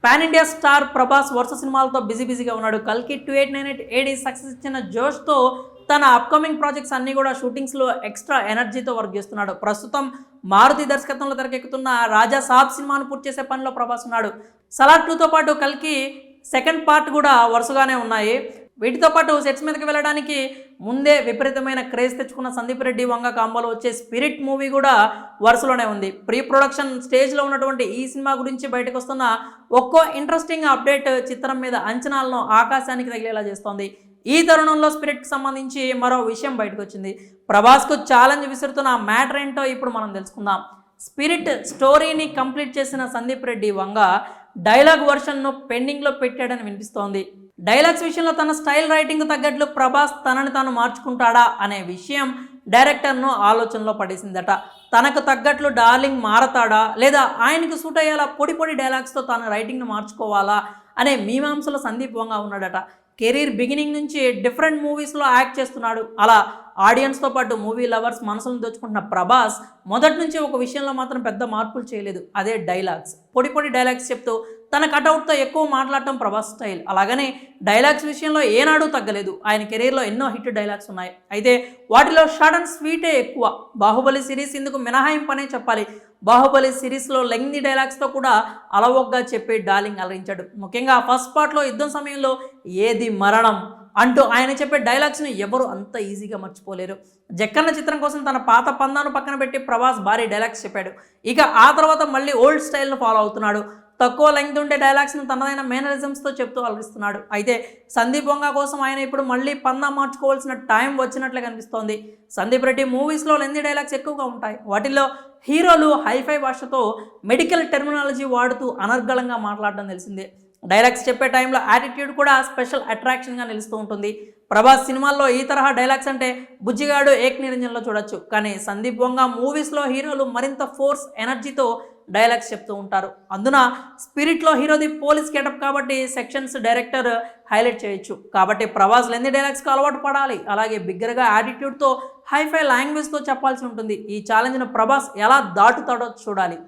Pan India star Prabhas వరుస సినిమాలతో బిజీగా ఉన్నాడు. కల్కి 2898 ఏడీ సక్సెస్ ఇచ్చిన జోష్తో తన అప్కమింగ్ ప్రాజెక్ట్స్ అన్నీ కూడా షూటింగ్స్లో ఎక్స్ట్రా ఎనర్జీతో వర్క్ చేస్తున్నాడు. ప్రస్తుతం మారుతి దర్శకత్వంలో తెరకెక్కుతున్న రాజా సాబ్ సినిమాను పూర్తి చేసే పనిలో ప్రభాస్ ఉన్నాడు. సలార్ 2తో పాటు కల్కి సెకండ్ పార్ట్ కూడా వరుసగానే ఉన్నాయి. వీటితో పాటు సెట్స్ మీదకి వెళ్ళడానికి ముందే విపరీతమైన క్రేజ్ తెచ్చుకున్న సందీప్ రెడ్డి వంగ కాంబోలో వచ్చే స్పిరిట్ మూవీ కూడా వరుసలోనే ఉంది. ప్రీ ప్రొడక్షన్ స్టేజ్లో ఉన్నటువంటి ఈ సినిమా గురించి బయటకు వస్తున్న ఒక్కో ఇంట్రెస్టింగ్ అప్డేట్ చిత్రం మీద అంచనాలను ఆకాశానికి తగిలేలా చేస్తోంది. ఈ తరుణంలో స్పిరిట్కి సంబంధించి మరో విషయం బయటకు వచ్చింది. ప్రభాస్కు ఛాలెంజ్ విసురుతున్న మ్యాటర్ ఏంటో ఇప్పుడు మనం తెలుసుకుందాం. స్పిరిట్ స్టోరీని కంప్లీట్ చేసిన సందీప్ రెడ్డి వంగ డైలాగ్ వర్షన్ను పెండింగ్లో పెట్టాడని వినిపిస్తోంది. డైలాగ్స్ విషయంలో తన స్టైల్ రైటింగ్ తగ్గట్లు ప్రభాస్ తనని తాను మార్చుకుంటాడా అనే విషయం డైరెక్టర్ను ఆలోచనలో పడేసిందట. తనకు తగ్గట్లు డార్లింగ్ మారతాడా లేదా ఆయనకు సూట్ అయ్యేలా పొడి డైలాగ్స్తో తన రైటింగ్ను మార్చుకోవాలా అనే మీమాంసలో సందీప్ వంగ ఉన్నాడట. కెరీర్ బిగినింగ్ నుంచి డిఫరెంట్ మూవీస్లో యాక్ట్ చేస్తున్నాడు. అలా ఆడియన్స్తో పాటు మూవీ లవర్స్ మనసులను దోచుకుంటున్న ప్రభాస్ మొదటి నుంచి ఒక విషయంలో మాత్రం పెద్ద మార్పులు చేయలేదు. అదే డైలాగ్స్. పొడి డైలాగ్స్ చెప్తూ తన కటౌట్తో ఎక్కువ మాట్లాడటం ప్రభాస్ స్టైల్. అలాగనే డైలాగ్స్ విషయంలో ఏనాడూ తగ్గలేదు. ఆయన కెరీర్లో ఎన్నో హిట్ డైలాగ్స్ ఉన్నాయి. అయితే వాటిలో షార్ట్ అండ్ స్వీటే ఎక్కువ. బాహుబలి సిరీస్ ఇందుకు మినహాయింపనే చెప్పాలి. బాహుబలి సిరీస్లో లెంగ్తీ డైలాగ్స్తో కూడా అలవోగ్గా చెప్పి డార్లింగ్ అలరించాడు. ముఖ్యంగా ఫస్ట్ పార్ట్లో యుద్ధం సమయంలో ఏది మరణం అంటూ ఆయన చెప్పే డైలాగ్స్ని ఎవరు అంత ఈజీగా మర్చిపోలేరు. జక్కన్న చిత్రం కోసం తన పాత పందాను పక్కన పెట్టి ప్రభాస్ భారీ డైలాగ్స్ చెప్పాడు. ఇక ఆ తర్వాత మళ్ళీ ఓల్డ్ స్టైల్ను ఫాలో అవుతున్నాడు. తక్కువ లెంగ్త్ ఉండే డైలాగ్స్ను తనదైన మేనరిజమ్స్తో చెప్తూ అలరిస్తున్నాడు. అయితే సందీప్ వంగ కోసం ఆయన ఇప్పుడు మళ్ళీ పందా మార్చుకోవాల్సిన టైం వచ్చినట్లే కనిపిస్తోంది. సందీప్ రెడ్డి మూవీస్లో లెంగ్తీ డైలాగ్స్ ఎక్కువగా ఉంటాయి. వాటిల్లో హీరోలు హైఫై భాషతో మెడికల్ టెర్మినాలజీ వాడుతూ అనర్గళంగా మాట్లాడడం తెలిసిందే. డైలాగ్స్ చెప్పే టైంలో యాటిట్యూడ్ కూడా స్పెషల్ అట్రాక్షన్గా నిలుస్తూ ఉంటుంది. ప్రభాస్ సినిమాల్లో ఈ తరహా డైలాగ్స్ అంటే బుజ్జిగాడు ఏక్ నిరంజన్లో చూడొచ్చు. కానీ సందీప్ వంగ మూవీస్లో హీరోలు మరింత ఫోర్స్ ఎనర్జీతో డైలాగ్స్ చెప్తూ ఉంటారు. అందున స్పిరిట్లో హీరోది పోలీస్ గెటప్ కాబట్టి సెక్షన్స్ డైరెక్టర్ హైలైట్ చేయొచ్చు. కాబట్టి ప్రభాస్ లెంది డైలాగ్స్కి అలవాటు పడాలి. అలాగే బిగ్గరగా యాటిట్యూడ్తో హైఫై లాంగ్వేజ్తో చెప్పాల్సి ఉంటుంది. ఈ ఛాలెంజ్ను ప్రభాస్ ఎలా దాటుతాడో చూడాలి.